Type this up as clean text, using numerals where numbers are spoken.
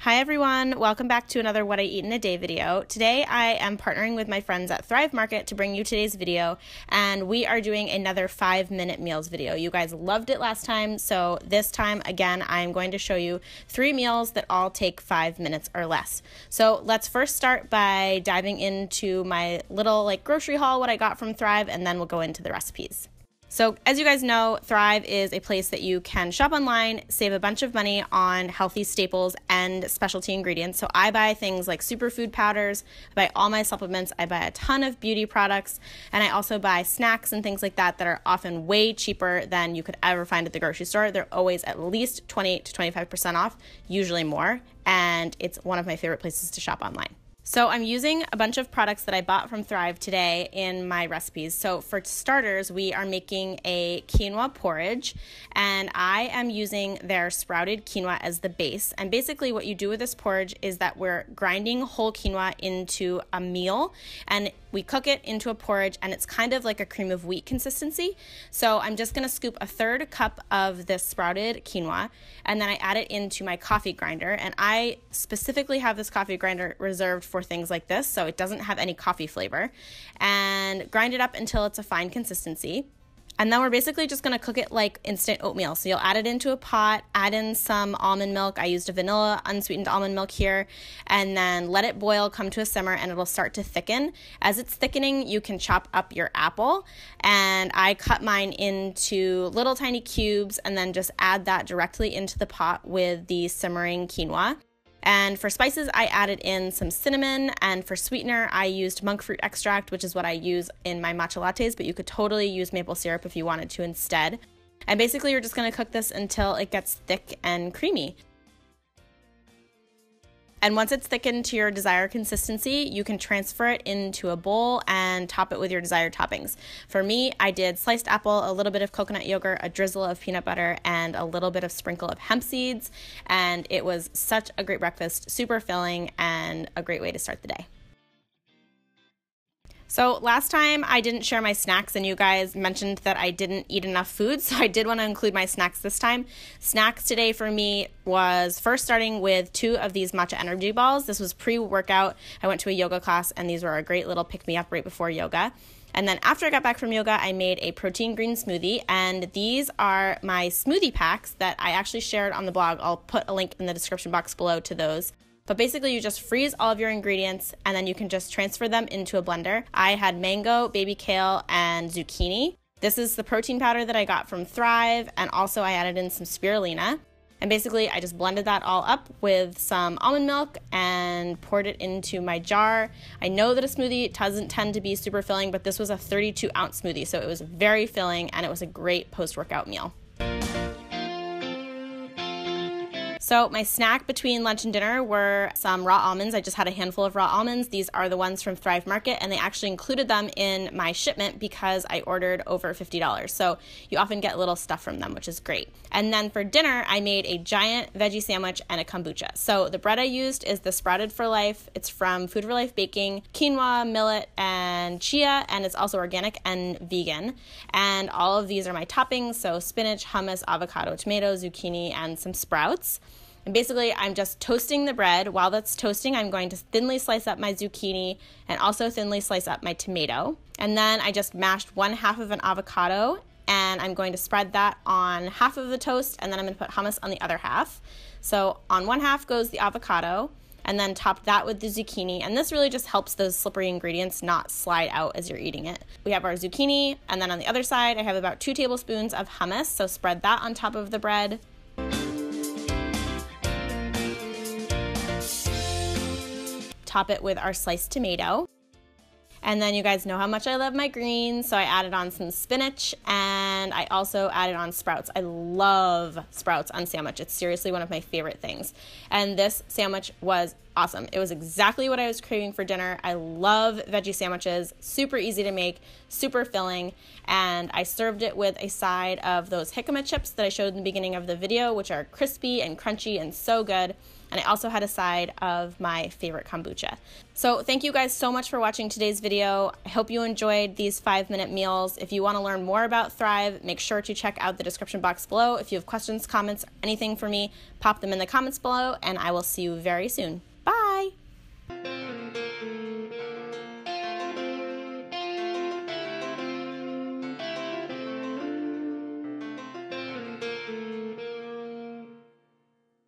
Hi everyone, welcome back to another What I Eat in a Day video. Today I am partnering with my friends at Thrive Market to bring you today's video, and we are doing another 5-minute meals video. You guys loved it last time, so this time again I'm going to show you 3 meals that all take 5 minutes or less. So let's first start by diving into my little grocery haul, what I got from Thrive, and then we'll go into the recipes. So as you guys know, Thrive is a place that you can shop online, save a bunch of money on healthy staples and specialty ingredients. So I buy things like superfood powders, I buy all my supplements, I buy a ton of beauty products, and I also buy snacks and things like that that are often way cheaper than you could ever find at the grocery store. They're always at least 20 to 25% off, usually more, and it's one of my favorite places to shop online. So I'm using a bunch of products that I bought from Thrive today in my recipes. So for starters, we are making a quinoa porridge, and I am using their sprouted quinoa as the base. And basically what you do with this porridge is that we're grinding whole quinoa into a meal, and we cook it into a porridge, and it's kind of like a cream of wheat consistency. So I'm just gonna scoop a 1/3 cup of this sprouted quinoa, and then I add it into my coffee grinder. And I specifically have this coffee grinder reserved for things like this, so it doesn't have any coffee flavor, and grind it up until it's a fine consistency. And then we're basically just gonna cook it like instant oatmeal. So you'll add it into a pot, add in some almond milk. I used a vanilla unsweetened almond milk here, and then let it boil, come to a simmer, and it'll start to thicken. As it's thickening, you can chop up your apple, and I cut mine into little tiny cubes and then just add that directly into the pot with the simmering quinoa. And for spices, I added in some cinnamon, and for sweetener, I used monk fruit extract, which is what I use in my matcha lattes, but you could totally use maple syrup if you wanted to instead. And basically, you're just gonna cook this until it gets thick and creamy. And once it's thickened to your desired consistency, you can transfer it into a bowl and top it with your desired toppings. For me, I did sliced apple, a little bit of coconut yogurt, a drizzle of peanut butter, and a little bit of sprinkle of hemp seeds. And it was such a great breakfast, super filling, and a great way to start the day. So last time I didn't share my snacks, and you guys mentioned that I didn't eat enough food, so I did want to include my snacks this time. Snacks today for me was first starting with 2 of these matcha energy balls. This was pre-workout. I went to a yoga class, and these were a great little pick-me-up right before yoga. And then after I got back from yoga, I made a protein green smoothie, and these are my smoothie packs that I actually shared on the blog. I'll put a link in the description box below to those. But basically you just freeze all of your ingredients, and then you can just transfer them into a blender. I had mango, baby kale, and zucchini. This is the protein powder that I got from Thrive, and also I added in some spirulina. And basically I just blended that all up with some almond milk and poured it into my jar. I know that a smoothie doesn't tend to be super filling, but this was a 32-ounce smoothie, so it was very filling, and it was a great post-workout meal. So my snack between lunch and dinner were some raw almonds. I just had a handful of raw almonds. These are the ones from Thrive Market, and they actually included them in my shipment because I ordered over $50. So you often get little stuff from them, which is great. And then for dinner, I made a giant veggie sandwich and a kombucha. So the bread I used is the Sprouted for Life. It's from Food for Life Baking, quinoa, millet, and chia, and it's also organic and vegan. And all of these are my toppings, so spinach, hummus, avocado, tomato, zucchini, and some sprouts. And basically, I'm just toasting the bread. While that's toasting, I'm going to thinly slice up my zucchini and also thinly slice up my tomato. And then I just mashed 1/2 of an avocado, and I'm going to spread that on half of the toast, and then I'm going to put hummus on the other half. So on 1/2 goes the avocado, and then top that with the zucchini. And this really just helps those slippery ingredients not slide out as you're eating it. We have our zucchini, and then on the other side, I have about 2 tablespoons of hummus. So spread that on top of the bread. Top it with our sliced tomato. And then you guys know how much I love my greens, so I added on some spinach, and I also added on sprouts. I love sprouts on sandwich. It's seriously one of my favorite things. And this sandwich was awesome. It was exactly what I was craving for dinner. I love veggie sandwiches, super easy to make, super filling, and I served it with a side of those jicama chips that I showed in the beginning of the video, which are crispy and crunchy and so good. And I also had a side of my favorite kombucha. So thank you guys so much for watching today's video. I hope you enjoyed these 5-minute meals. If you want to learn more about Thrive, make sure to check out the description box below. If you have questions, comments, anything for me, pop them in the comments below, and I will see you very soon.